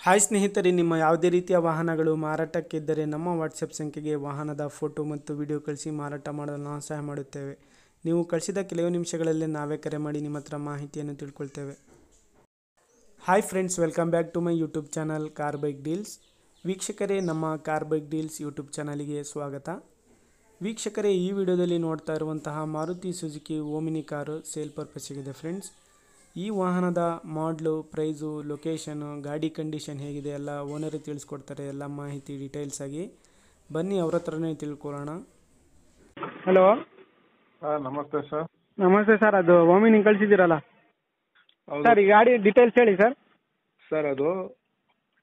Hi ಸ್ನೇಹಿತರೆ, ನಿಮ್ಮ ಯಾವುದೇ ರೀತಿಯ ವಾಹನಗಳು ಮಾರಾಟಕ್ಕಿದ್ದರೆ ನಮ್ಮ ವಾಟ್ಸಪ್ ಸಂಖ್ಯೆಗೆ ವಾಹನದ ಫೋಟೋ ಮತ್ತು ವಿಡಿಯೋ ಕಳಿಸಿ ಮಾರಾಟ ಮಾಡಲು ನಾವು ಸಹಾಯ ಮಾಡುತ್ತೇವೆ. ನೀವು ಕಳಿಸಿದ ಕೆಲವು ನಿಮಿಷಗಳಲ್ಲೇ ನಾವೇ ಕರೆ ಮಾಡಿ ನಿಮ್ಮ ಹತ್ರ ಮಾಹಿತಿಯನ್ನು ತಿಳ್ಕೊಳ್ತೇವೆ. Hi friends, welcome back to my YouTube channel car bike deals. ವೀಕ್ಷಕರೇ, ನಮ್ಮ ಕಾರ್ ಬೈಕ್ ಡೀಲ್ಸ್ ಯೂಟ್ಯೂಬ್ ಚಾನಲಿಗೆ ಸ್ವಾಗತ. ವೀಕ್ಷಕರೇ, ಈ ವಿಡಿಯೋದಲ್ಲಿ ನೋಡ್ತಾ ಇರುವಂತಹ Maruti Suzuki Omni car sale ಪರ್ಪಸ್ಸಿಗಿದೆ ಫ್ರೆಂಡ್ಸ್. ಈ ವಾಹನದ ಮಾಡಲು, ಪ್ರೈಸು, ಲೊಕೇಶನು, ಗಾಡಿ ಕಂಡೀಷನ್ ಹೇಗಿದೆ ಎಲ್ಲ ಓನರೇ ತಿಳಿಸ್ಕೊಡ್ತಾರೆ. ಎಲ್ಲ ಮಾಹಿತಿ ಡೀಟೇಲ್ಸ್ ಆಗಿ ಬನ್ನಿ ಅವ್ರ ಹತ್ರನೇ ತಿಳ್ಕೊಳ್ಳೋಣ. ಹಲೋ ನಮಸ್ತೆ ಸರ್. ನಮಸ್ತೆ ಸರ್. ಅದು ಓಮಿನಿ ಕಳಿಸಿದ್ದೀರಲ್ಲ ಹೌದು ಸರ್, ಈ ಗಾಡಿ ಡೀಟೇಲ್ಸ್ ಹೇಳಿ ಸರ್. ಸರ್, ಅದು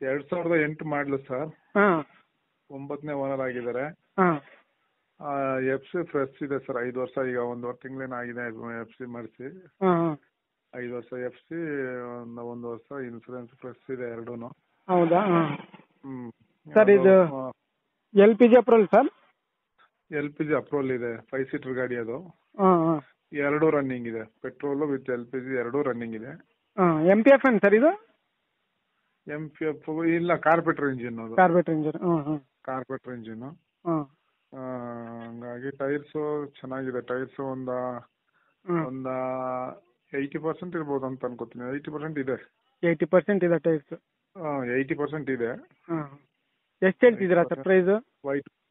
2008 ಮಾಡಲು ಸರ್. ಹಾಂ 9ನೇ ಓನರ್ ಆಗಿದ್ದಾರೆ. ಹಾಂ ಎಫ್ ಸಿ ಫ್ರೆಶ್ ಇದೆ ಸರ್. 5 ವರ್ಷ, ಈಗ 1 ತಿಂಗಳೇನೋ ಆಗಿದೆ ಎಫ್ ಸಿ ಮಾಡಿಸಿ. ಹಾಂ ಹಾಂ 5 ವರ್ಷ ಎಫ್ ಸಿ, 1 ವರ್ಷ ಇನ್ಸೂರೆನ್ಸ್ ಫ್ರೆಶ್ ಇದೆ ಎರಡೂನು. ಹೌದಾ? ಹಾಂ ಹ್ಮ್. ಸರ್, ಇದು L P G approval sir? L P G approval ಇದೆ. 5 ಸೀಟರ್ ಗಾಡಿ ಅದು. ಹಾಂ ಹಾಂ ಎರಡೂ ರನ್ನಿಂಗ್ ಇದೆ. Petrol with L P G ಎರಡೂ ರನ್ನಿಂಗ್ ಇದೆ. ಹಾಂ ಎಮ್ ಪಿ ಎಫ್ ಏನು ಸರ್ ಇದು? ಎಂ ಪಿ ಎಫ್ ಇಲ್ಲ, ಕಾರ್ಪೆಟ್ರ್ ಇಂಜಿನ್ ಅದು. Carburettor engine. ಹಾಂ ಹಾಂ ಕಾರ್ಪೆಟ್ರ್ ಇಂಜಿನ್. ಹಾಂ ಹಂಗಾಗಿ ಟೈರ್ಸು ಚೆನ್ನಾಗಿದೆ. ಟೈರ್ಸು ಒಂದ 80% ಇರ್ಬೋದು ಅಂತ ಅನ್ಕೋತೀನಿ. 80% ಇದೆ. 80% ಇದೆ ಟೈರ್ಸ್. 80% ಇದೆ. ಹಾಂ ಎಷ್ಟು ಹೇಳ್ತಿದ್ದೀರಾ ಸರ್ ಪ್ರೈಸು?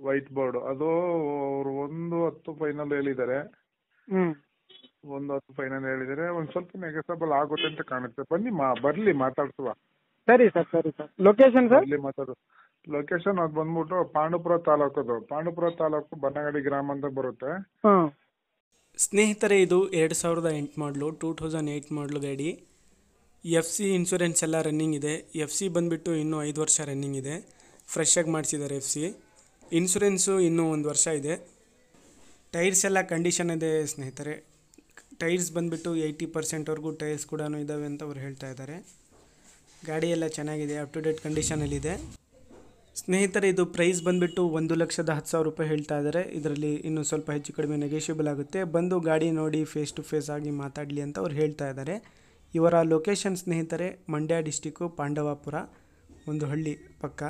ವೈಟ್ ಬೋರ್ಡ್ ಅದು ಅವರು 1.10 ಫೈನಲ್ ಹೇಳಿದ್ದಾರೆ. ಹ್ಞೂ 1.10 ಫೈನಲ್ ಹೇಳಿದ್ದಾರೆ. ಒಂದು ಸ್ವಲ್ಪ ನೆಗೆಸಬಲ್ ಆಗುತ್ತೆ ಅಂತ ಕಾಣುತ್ತೆ. ಬನ್ನಿ ಬರ್ಲಿ ಮಾತಾಡ್ಸುವ. ಸರಿ ಸರ್, ಸರಿ ಸರ್. Location sir? ಬರ್ಲಿ ಮಾತಾಡು. ಲೊಕೇಶನ್ ಅದು ಬಂದ್ಬಿಟ್ಟು ಪಾಂಡುಪುರ ತಾಲೂಕದು. ಪಾಂಡುಪುರ ತಾಲೂಕು ಬನ್ನಗಡಿ ಗ್ರಾಮ ಅಂತ ಬರುತ್ತೆ. ಹಾಂ ಸ್ನೇಹಿತರೆ, ಇದು 2008 ಮಾಡಲು, 2008 ಮಾಡಲು ಗಾಡಿ. ಎಫ್ ಸಿ ಇನ್ಶೂರೆನ್ಸ್ ಎಲ್ಲ ರನ್ನಿಂಗ್ ಇದೆ. ಎಫ್ ಸಿ ಬಂದುಬಿಟ್ಟು ಇನ್ನೂ 5 ವರ್ಷ ರನ್ನಿಂಗ್ ಇದೆ. ಫ್ರೆಶ್ ಆಗಿ ಮಾಡಿಸಿದ್ದಾರೆ ಎಫ್ ಸಿ. ಇನ್ಶೂರೆನ್ಸು ಇನ್ನೂ 1 ವರ್ಷ ಇದೆ. ಟೈರ್ಸ್ ಎಲ್ಲ ಕಂಡೀಷನ್ ಇದೆ ಸ್ನೇಹಿತರೆ. ಟೈರ್ಸ್ ಬಂದುಬಿಟ್ಟು 80%ವರೆಗೂ ಟೈರ್ಸ್ ಕೂಡ ಇದ್ದಾವೆ ಅಂತ ಅವ್ರು ಹೇಳ್ತಾ ಇದ್ದಾರೆ. ಗಾಡಿ ಎಲ್ಲ ಚೆನ್ನಾಗಿದೆ, ಅಪ್ ಟು ಡೇಟ್ ಕಂಡೀಷನಲ್ಲಿದೆ. ಸ್ನೇಹಿತರೆ, ಇದು ಪ್ರೈಸ್ ಬಂದುಬಿಟ್ಟು 1,10,000 ರೂಪಾಯಿ ಹೇಳ್ತಾ ಇದ್ದಾರೆ. ಇದರಲ್ಲಿ ಇನ್ನೂ ಸ್ವಲ್ಪ ಹೆಚ್ಚು ಕಡಿಮೆ ನೆಗೋಷಿಯಬಲ್ ಆಗುತ್ತೆ. ಬಂದು ಗಾಡಿ ನೋಡಿ ಫೇಸ್ ಟು ಫೇಸ್ ಆಗಿ ಮಾತಾಡಲಿ ಅಂತ ಅವ್ರು ಹೇಳ್ತಾ ಇದ್ದಾರೆ. ಇವರ ಲೊಕೇಶನ್ ಸ್ನೇಹಿತರೆ ಮಂಡ್ಯ ಡಿಸ್ಟಿಕ್ಕು, ಪಾಂಡವಪುರ, ಒಂದು ಹಳ್ಳಿ ಪಕ್ಕ.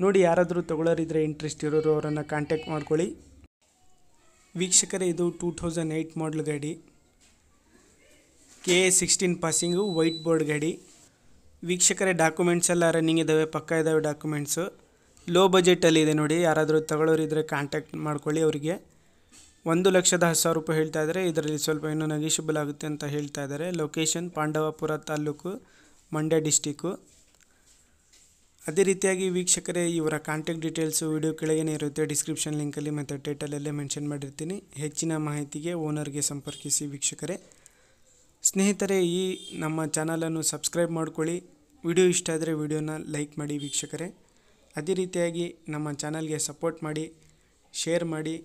ನೋಡಿ, ಯಾರಾದರೂ ತೊಗೊಳ್ಳೋರಿದ್ರೆ ಇಂಟ್ರೆಸ್ಟ್ ಇರೋರು ಅವರನ್ನು ಕಾಂಟ್ಯಾಕ್ಟ್ ಮಾಡ್ಕೊಳ್ಳಿ. ವೀಕ್ಷಕರೇ, ಇದು 2008 ಮಾಡಲ್ ಗಾಡಿ. KA16 ಪಾಸಿಂಗು, ವೈಟ್ ಬೋರ್ಡ್ ಗಾಡಿ. ವೀಕ್ಷಕರೇ, ಡಾಕ್ಯುಮೆಂಟ್ಸ್ ಎಲ್ಲ ರನ್ನಿಂಗ್ ಇದ್ದಾವೆ, ಪಕ್ಕ ಇದ್ದಾವೆ ಡಾಕ್ಯುಮೆಂಟ್ಸು. ಲೋ ಬಜೆಟಲ್ಲಿ ಇದೆ ನೋಡಿ. ಯಾರಾದರೂ ತಗೊಳ್ಳೋರಿದ್ರೆ ಕಾಂಟ್ಯಾಕ್ಟ್ ಮಾಡ್ಕೊಳ್ಳಿ ಅವರಿಗೆ. 1,10,000 ರೂಪಾಯಿ ಹೇಳ್ತಾ ಇದ್ದಾರೆ. ಇದರಲ್ಲಿ ಸ್ವಲ್ಪ ಇನ್ನೂ ನೆಗೋಷಿಯಬಲ್ ಆಗುತ್ತೆ ಅಂತ ಹೇಳ್ತಾ ಇದ್ದಾರೆ. Location Pandavapura taluk, Mandya district. ಅದೇ ರೀತಿಯಾಗಿ ವೀಕ್ಷಕರೇ, ಇವರ ಕಾಂಟ್ಯಾಕ್ಟ್ ಡೀಟೇಲ್ಸು ವಿಡಿಯೋ ಕೆಳಗೇನೆ ಇರುತ್ತೆ. ಡಿಸ್ಕ್ರಿಪ್ಷನ್ ಲಿಂಕಲ್ಲಿ ಮತ್ತು ಟೈಟಲಲ್ಲೇ ಮೆನ್ಷನ್ ಮಾಡಿರ್ತೀನಿ. ಹೆಚ್ಚಿನ ಮಾಹಿತಿಗೆ ಓನರ್ಗೆ ಸಂಪರ್ಕಿಸಿ ವೀಕ್ಷಕರೇ. ಸ್ನೇಹಿತರೆ, ಈ ನಮ್ಮ ಚಾನಲನ್ನು ಸಬ್ಸ್ಕ್ರೈಬ್ ಮಾಡ್ಕೊಳ್ಳಿ. ವಿಡಿಯೋ ಇಷ್ಟ ಆದರೆ ವಿಡಿಯೋನ ಲೈಕ್ ಮಾಡಿ ವೀಕ್ಷಕರೇ. ಅದೇ ರೀತಿಯಾಗಿ ನಮ್ಮ ಚಾನಲ್ಗೆ ಸಪೋರ್ಟ್ ಮಾಡಿ, ಶೇರ್ ಮಾಡಿ.